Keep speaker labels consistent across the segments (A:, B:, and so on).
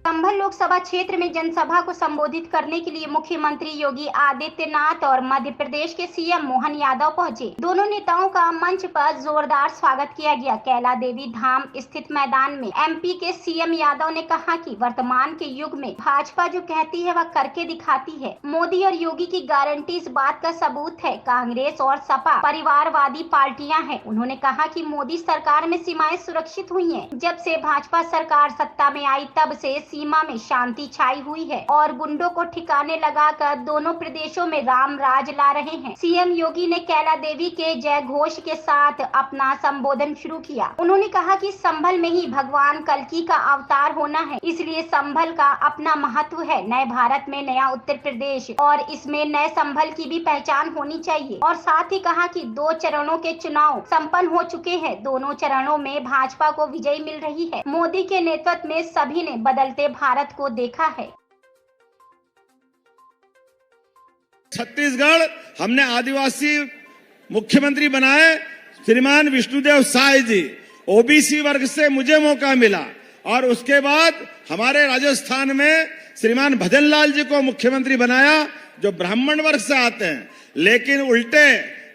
A: संभल लोकसभा क्षेत्र में जनसभा को संबोधित करने के लिए मुख्यमंत्री योगी आदित्यनाथ और मध्य प्रदेश के सीएम मोहन यादव पहुंचे। दोनों नेताओं का मंच पर जोरदार स्वागत किया गया। कैला देवी धाम स्थित मैदान में एमपी के सीएम यादव ने कहा कि वर्तमान के युग में भाजपा जो कहती है वह करके दिखाती है। मोदी और योगी की गारंटी इस बात का सबूत है। कांग्रेस और सपा परिवारवादी पार्टियां हैं। उन्होंने कहा कि मोदी सरकार में सीमाएं सुरक्षित हुई हैं। जब से भाजपा सरकार सत्ता में आई तब से सीमा में शांति छाई हुई है और गुंडों को ठिकाने लगाकर दोनों प्रदेशों में राम राज ला रहे हैं। सीएम योगी ने कैला देवी के जय घोष के साथ अपना संबोधन शुरू किया। उन्होंने कहा कि संभल में ही भगवान कल्कि का अवतार होना है, इसलिए संभल का अपना महत्व है। नए भारत में नया उत्तर प्रदेश और इसमें नए संभल की भी पहचान होनी चाहिए। और साथ ही कहा कि 2 चरणों के चुनाव संपन्न हो चुके हैं। दोनों चरणों में भाजपा को विजय मिल रही है। मोदी के नेतृत्व में सभी ने बदलते भारत को देखा है।
B: छत्तीसगढ़ हमने आदिवासी मुख्यमंत्री बनाए श्रीमान विष्णुदेव साय जी, ओबीसी वर्ग से मुझे मौका मिला। और उसके बाद हमारे राजस्थान में श्रीमान भजनलाल जी को मुख्यमंत्री बनाया जो ब्राह्मण वर्ग से आते हैं। लेकिन उल्टे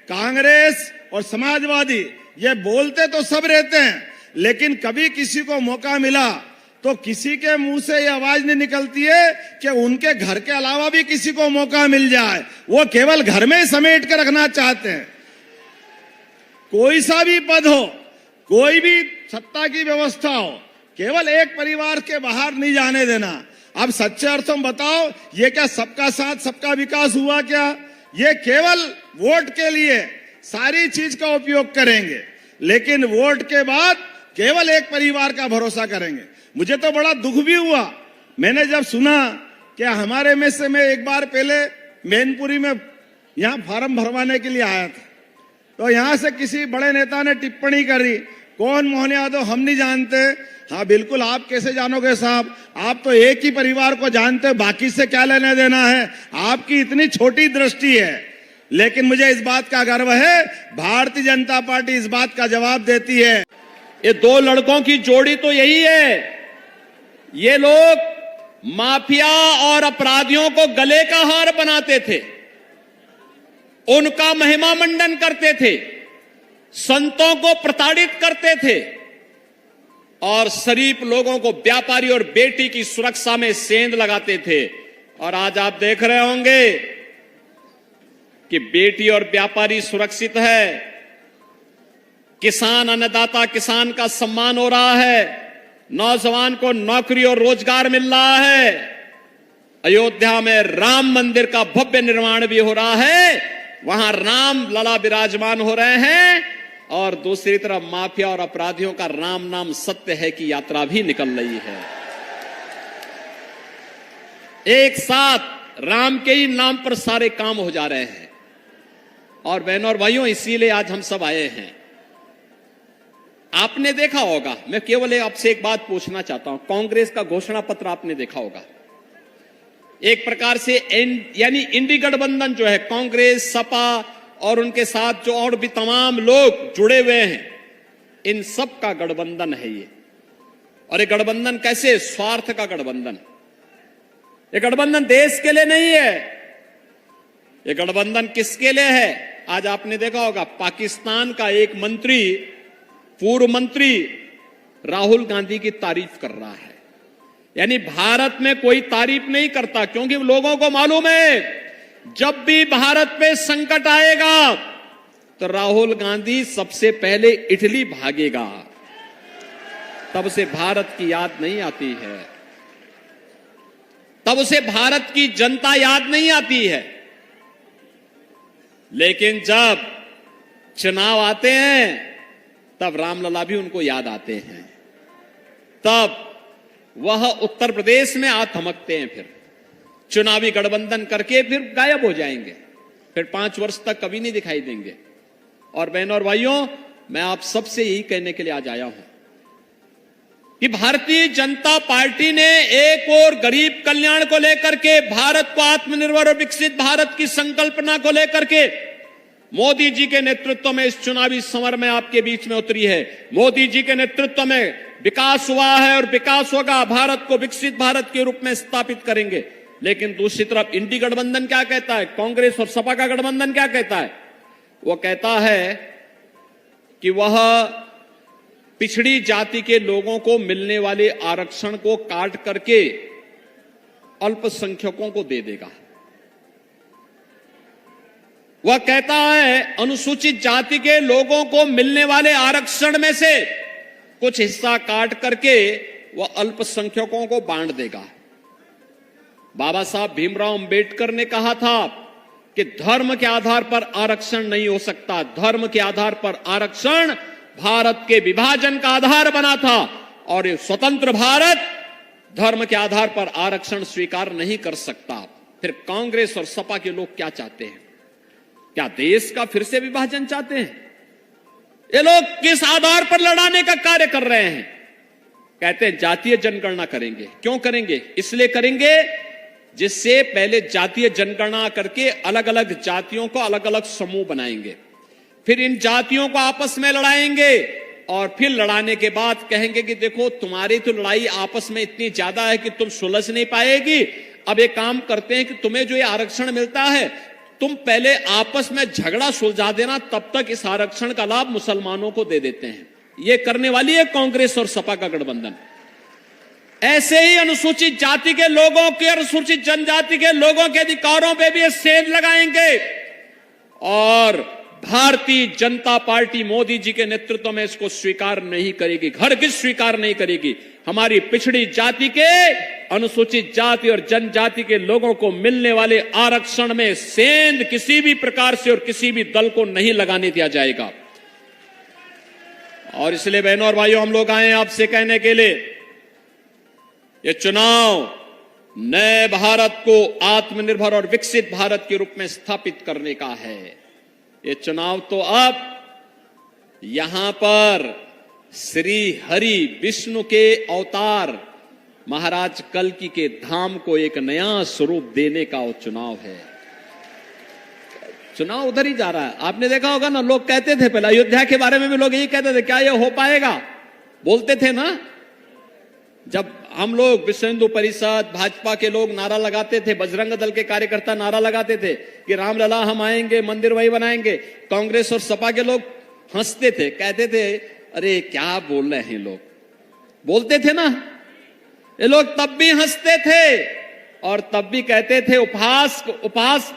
B: कांग्रेस और समाजवादी ये बोलते तो सब रहते हैं, लेकिन कभी किसी को मौका मिला तो किसी के मुंह से ये आवाज नहीं निकलती है कि उनके घर के अलावा भी किसी को मौका मिल जाए। वो केवल घर में समेट कर रखना चाहते हैं। कोई सा भी पद हो, कोई भी सत्ता की व्यवस्था हो, केवल एक परिवार के बाहर नहीं जाने देना। अब सच्चे अर्थों में बताओ, ये क्या सबका साथ सबका विकास हुआ क्या? ये केवल वोट के लिए सारी चीज का उपयोग करेंगे, लेकिन वोट के बाद केवल एक परिवार का भरोसा करेंगे। मुझे तो बड़ा दुख भी हुआ मैंने जब सुना कि हमारे में से मैं एक बार पहले मैनपुरी में यहाँ फॉर्म भरवाने के लिए आया था, तो यहाँ से किसी बड़े नेता ने टिप्पणी करी, कौन मोहन यादव हम नहीं जानते। हाँ बिल्कुल, आप कैसे जानोगे साहब, आप तो एक ही परिवार को जानते हो, बाकी से क्या लेने देना है, आपकी इतनी छोटी दृष्टि है। लेकिन मुझे इस बात का गर्व है, भारतीय जनता पार्टी इस बात का जवाब देती है।
C: ये 2 लड़कों की जोड़ी तो यही है। ये लोग माफिया और अपराधियों को गले का हार बनाते थे, उनका महिमा मंडन करते थे, संतों को प्रताड़ित करते थे और शरीफ लोगों को व्यापारी और बेटी की सुरक्षा में सेंध लगाते थे। और आज आप देख रहे होंगे कि बेटी और व्यापारी सुरक्षित है, किसान अन्नदाता किसान का सम्मान हो रहा है, नौजवान को नौकरी और रोजगार मिल रहा है, अयोध्या में राम मंदिर का भव्य निर्माण भी हो रहा है, वहां राम लला विराजमान हो रहे हैं, और दूसरी तरफ माफिया और अपराधियों का राम नाम सत्य है की यात्रा भी निकल रही है। एक साथ राम के ही नाम पर सारे काम हो जा रहे हैं। और बहनों और भाइयों, इसीलिए आज हम सब आए हैं। आपने देखा होगा, मैं केवल आपसे एक बात पूछना चाहता हूं, कांग्रेस का घोषणा पत्र आपने देखा होगा। एक प्रकार से यानी इंडी गठबंधन जो है, कांग्रेस सपा और उनके साथ जो और भी तमाम लोग जुड़े हुए हैं, इन सब का गठबंधन है ये। और ये गठबंधन कैसे? स्वार्थ का गठबंधन। ये गठबंधन देश के लिए नहीं है, ये गठबंधन किसके लिए है? आज आपने देखा होगा, पाकिस्तान का एक मंत्री, पूर्व मंत्री राहुल गांधी की तारीफ कर रहा है। यानी भारत में कोई तारीफ नहीं करता, क्योंकि लोगों को मालूम है जब भी भारत पे संकट आएगा तो राहुल गांधी सबसे पहले इटली भागेगा, तब उसे भारत की याद नहीं आती है, तब उसे भारत की जनता याद नहीं आती है। लेकिन जब चुनाव आते हैं तब रामलला भी उनको याद आते हैं, तब वह उत्तर प्रदेश में आ थमकते हैं, फिर चुनावी गठबंधन करके फिर गायब हो जाएंगे, फिर 5 वर्ष तक कभी नहीं दिखाई देंगे। और बहनों और भाइयों, मैं आप सबसे यही कहने के लिए आज आया हूं कि भारतीय जनता पार्टी ने एक और गरीब कल्याण को लेकर के, भारत को आत्मनिर्भर और विकसित भारत की संकल्पना को लेकर के मोदी जी के नेतृत्व में इस चुनावी समर में आपके बीच में उतरी है। मोदी जी के नेतृत्व में विकास हुआ है और विकास होगा, भारत को विकसित भारत के रूप में स्थापित करेंगे। लेकिन दूसरी तरफ इंडी गठबंधन क्या कहता है, कांग्रेस और सपा का गठबंधन क्या कहता है? वो कहता है कि वह पिछड़ी जाति के लोगों को मिलने वाले आरक्षण को काट करके अल्पसंख्यकों को दे देगा। वह कहता है अनुसूचित जाति के लोगों को मिलने वाले आरक्षण में से कुछ हिस्सा काट करके वह अल्पसंख्यकों को बांट देगा। बाबा साहब भीमराव अंबेडकर ने कहा था कि धर्म के आधार पर आरक्षण नहीं हो सकता। धर्म के आधार पर आरक्षण भारत के विभाजन का आधार बना था और ये स्वतंत्र भारत धर्म के आधार पर आरक्षण स्वीकार नहीं कर सकता। फिर कांग्रेस और सपा के लोग क्या चाहते हैं? क्या देश का फिर से विभाजन चाहते हैं? ये लोग किस आधार पर लड़ाने का कार्य कर रहे हैं? कहते हैं जातीय जनगणना करेंगे। क्यों करेंगे? इसलिए करेंगे जिससे पहले जातीय जनगणना करके अलग अलग जातियों को अलग अलग समूह बनाएंगे, फिर इन जातियों को आपस में लड़ाएंगे और फिर लड़ाने के बाद कहेंगे कि देखो तुम्हारी तो लड़ाई आपस में इतनी ज्यादा है कि तुम सुलझ नहीं पाएगी। अब एक काम करते हैं कि तुम्हें जो ये आरक्षण मिलता है तुम पहले आपस में झगड़ा सुलझा देना, तब तक इस आरक्षण का लाभ मुसलमानों को दे देते हैं। ये करने वाली है कांग्रेस और सपा का गठबंधन। ऐसे ही अनुसूचित जाति के लोगों के, अनुसूचित जनजाति के लोगों के अधिकारों पे भी ये सेंध लगाएंगे और भारतीय जनता पार्टी मोदी जी के नेतृत्व में इसको स्वीकार नहीं करेगी, हरगिज स्वीकार नहीं करेगी। हमारी पिछड़ी जाति के, अनुसूचित जाति और जनजाति के लोगों को मिलने वाले आरक्षण में सेंध किसी भी प्रकार से और किसी भी दल को नहीं लगाने दिया जाएगा। और इसलिए बहनों और भाइयों, हम लोग आए हैं आपसे कहने के लिए, ये चुनाव नए भारत को आत्मनिर्भर और विकसित भारत के रूप में स्थापित करने का है। ये चुनाव तो अब यहां पर श्री हरि विष्णु के अवतार महाराज कल्कि के धाम को एक नया स्वरूप देने का वो चुनाव है। चुनाव उधर ही जा रहा है। आपने देखा होगा ना, लोग कहते थे पहले अयोध्या के बारे में भी लोग यही कहते थे, क्या ये हो पाएगा? बोलते थे ना, जब हम लोग विश्व हिंदू परिषद भाजपा के लोग नारा लगाते थे, बजरंग दल के कार्यकर्ता नारा लगाते थे कि रामलला हम आएंगे, मंदिर वही बनाएंगे, कांग्रेस और सपा के लोग हंसते थे, कहते थे अरे क्या बोल रहे हैं लोग, बोलते थे ना। ये लोग तब भी हंसते थे और तब भी कहते थे, उपहास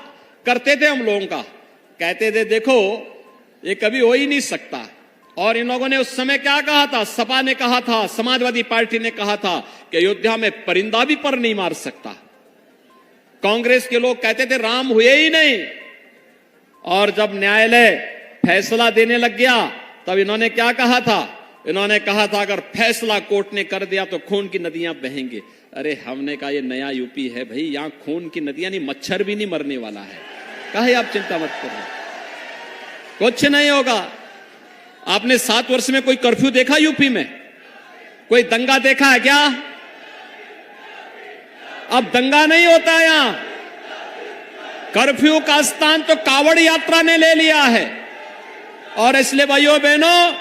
C: करते थे हम लोगों का, कहते थे देखो ये कभी हो ही नहीं सकता। और इन लोगों ने उस समय क्या कहा था? सपा ने कहा था, समाजवादी पार्टी ने कहा था कि अयोध्या में परिंदा भी पर नहीं मार सकता। कांग्रेस के लोग कहते थे राम हुए ही नहीं। और जब न्यायालय फैसला देने लग गया तब इन्होंने क्या कहा था? इन्होंने कहा था अगर फैसला कोर्ट ने कर दिया तो खून की नदियां बहेंगे। अरे हमने कहा ये नया यूपी है भाई, यहां खून की नदियां नहीं, मच्छर भी नहीं मरने वाला है, कहे आप चिंता मत करो, कुछ नहीं होगा। आपने 7 वर्ष में कोई कर्फ्यू देखा यूपी में? कोई दंगा देखा है क्या? अब दंगा नहीं होता यहां। कर्फ्यू का स्थान तो कावड़ यात्रा ने ले लिया है। और इसलिए भाइयों बहनों,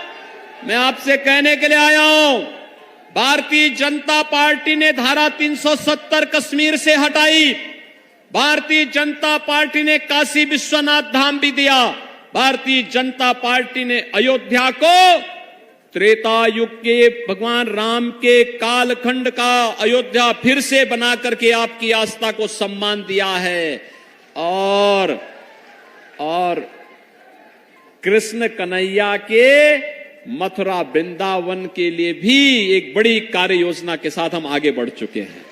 C: मैं आपसे कहने के लिए आया हूं, भारतीय जनता पार्टी ने धारा 370 कश्मीर से हटाई। भारतीय जनता पार्टी ने काशी विश्वनाथ धाम भी दिया। भारतीय जनता पार्टी ने अयोध्या को त्रेता युग के भगवान राम के कालखंड का अयोध्या फिर से बना करके आपकी आस्था को सम्मान दिया है। और कृष्ण कन्हैया के मथुरा वृंदावन के लिए भी एक बड़ी कार्य योजना के साथ हम आगे बढ़ चुके हैं।